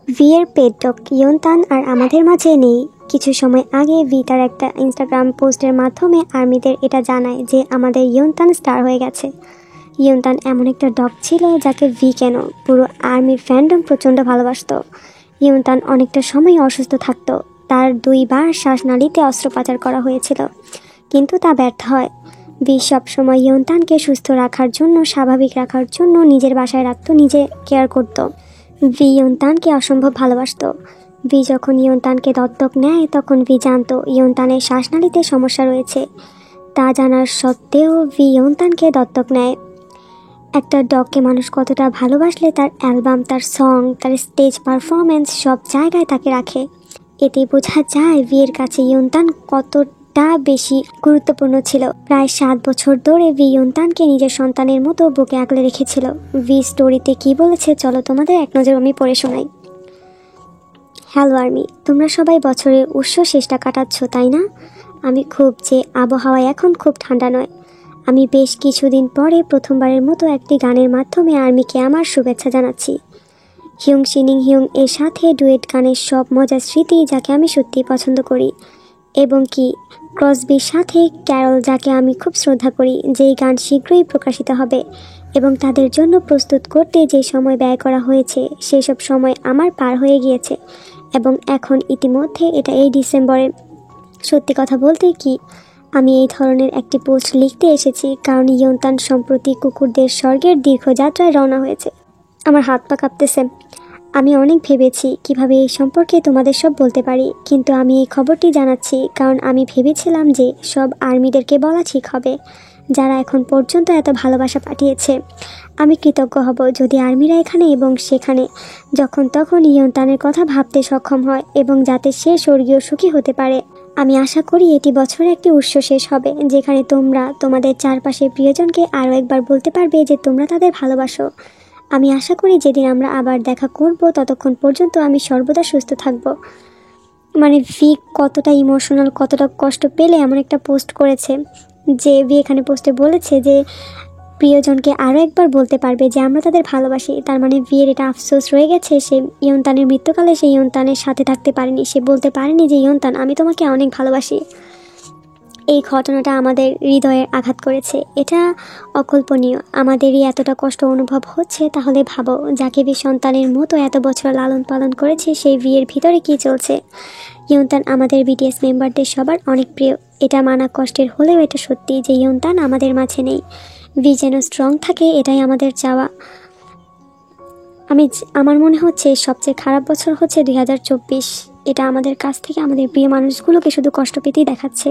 ভিয়ের pet dog ইয়ন্তান আর আমাদের মাঝে নেই। কিছু সময় আগে ভি তার একটা ইনস্টাগ্রাম পোস্টের মাধ্যমে আর্মিদের এটা জানায় যে আমাদের ইয়ন্তান স্টার হয়ে গেছে। ইয়ন্তান এমন একটা ডগ ছিল যাকে ভি কেন পুরো আর্মির ফ্যান্ডম প্রচণ্ড ভালোবাসত। ইয়ন্তান অনেকটা সময় অসুস্থ থাকতো। তার 2বার শ্বাসনালীতে অস্ত্রোপচার করা হয়েছিল, কিন্তু তা ব্যর্থ হয়। ভি সবসময় ইয়ন্তানকে সুস্থ রাখার জন্য, স্বাভাবিক রাখার জন্য নিজের বাসায় রাখতো, নিজে কেয়ার করত। ভি ইয়ন্তানকে অসম্ভব ভালোবাসত। ভি যখন ইয়ন্তানকে দত্তক নেয় তখন ভি জানতো ইয়ন্তানের শ্বাসনালীতে সমস্যা রয়েছে। তা জানার সত্ত্বেও ভি ইয়ন্তানকে দত্তক নেয়। একটা ডগকে মানুষ কতটা ভালোবাসলে তার অ্যালবাম, তার সং, তার স্টেজ পারফরমেন্স সব জায়গায় তাকে রাখে। এতে বোঝা যায় ভিয়ের কাছে ইয়ন্তান কতটা বেশি গুরুত্বপূর্ণ ছিল। প্রায় 7 বছর ধরে ভি ইয়ন্তানকে নিজের সন্তানের মতো বুকে আগলে রেখেছিল। ভি স্টোরিতে কি বলেছে চলো তোমাদের এক নজর আমি পড়ে শোনাই। হ্যালো আর্মি, তোমরা সবাই বছরের শেষটা কাটাচ্ছ তাই না? আমি খুব যে আবহাওয়া এখন খুব ঠান্ডা নয়। আমি বেশ কিছুদিন পরে প্রথমবারের মতো একটি গানের মাধ্যমে আর্মিকে আমার শুভেচ্ছা জানাচ্ছি। হিউং শিনিং হিউং এর সাথে ডুয়েট গানের সব মজার স্মৃতি যাকে আমি সত্যিই পছন্দ করি, এবং কি ক্রসবির সাথে ক্যারল যাকে আমি খুব শ্রদ্ধা করি, যেই গান শীঘ্রই প্রকাশিত হবে, এবং তাদের জন্য প্রস্তুত করতে যে সময় ব্যয় করা হয়েছে সেসব সময় আমার পার হয়ে গিয়েছে, এবং এখন ইতিমধ্যে এটা এই ডিসেম্বরে। সত্যি কথা বলতে কি, আমি এই ধরনের একটি পোস্ট লিখতে এসেছি কারণ ইয়ন্তান সম্প্রতি কুকুরদের স্বর্গের দীর্ঘ যাত্রায় রওনা হয়েছে। আমার হাত পা কাঁপতেছে। আমি অনেক ভেবেছি কিভাবে এই সম্পর্কে তোমাদের সব বলতে পারি, কিন্তু আমি এই খবরটি জানাচ্ছি কারণ আমি ভেবেছিলাম যে সব আর্মিদেরকে বলা ঠিক হবে, যারা এখন পর্যন্ত এত ভালোবাসা পাঠিয়েছে। আমি কৃতজ্ঞ হব যদি আর্মিরা এখানে এবং সেখানে যখন তখন ইয়ন্তানের কথা ভাবতে সক্ষম হয়, এবং যাতে সে স্বর্গীয় সুখী হতে পারে। আমি আশা করি এটি বছরে একটি শেষ হবে যেখানে তোমরা তোমাদের চারপাশের প্রিয়জনকে আরও একবার বলতে পারবে যে তোমরা তাদের ভালোবাসো। আমি আশা করি যেদিন আমরা আবার দেখা করব ততক্ষণ পর্যন্ত আমি সর্বদা সুস্থ থাকব। মানে ভি কতটা ইমোশনাল, কতটা কষ্ট পেলে এমন একটা পোস্ট করেছে যে ভি এখানে পোস্টে বলেছে যে প্রিয়জনকে আরও একবার বলতে পারবে যে আমরা তাদের ভালোবাসি। তার মানে ভিয়ের এটা আফসোস রয়ে গেছে, সে ইয়ন্তানের মৃত্যুকালে সে ইয়ন্তানের সাথে থাকতে পারেনি, সে বলতে পারেনি যে ইয়ন্তান আমি তোমাকে অনেক ভালোবাসি। এই ঘটনাটা আমাদের হৃদয়ে আঘাত করেছে। এটা অকল্পনীয়। আমাদেরই এতটা কষ্ট অনুভব হচ্ছে, তাহলে ভাবো যাকে ভি সন্তানের মতো এত বছর লালন পালন করেছে সেই ভিয়ের ভিতরে কি চলছে। ইয়ন্তান আমাদের বিটিএস মেম্বারদের সবার অনেক প্রিয়। এটা মানা কষ্টের হলেও এটা সত্যি যে ইয়ন্তান আমাদের মাঝে নেই। ভি যেন স্ট্রং থাকে, এটাই আমাদের চাওয়া। আমার মনে হচ্ছে সবচেয়ে খারাপ বছর হচ্ছে 2024। এটা আমাদের কাছ থেকে আমাদের প্রিয় মানুষগুলোকে শুধু কষ্ট পেতেই দেখাচ্ছে।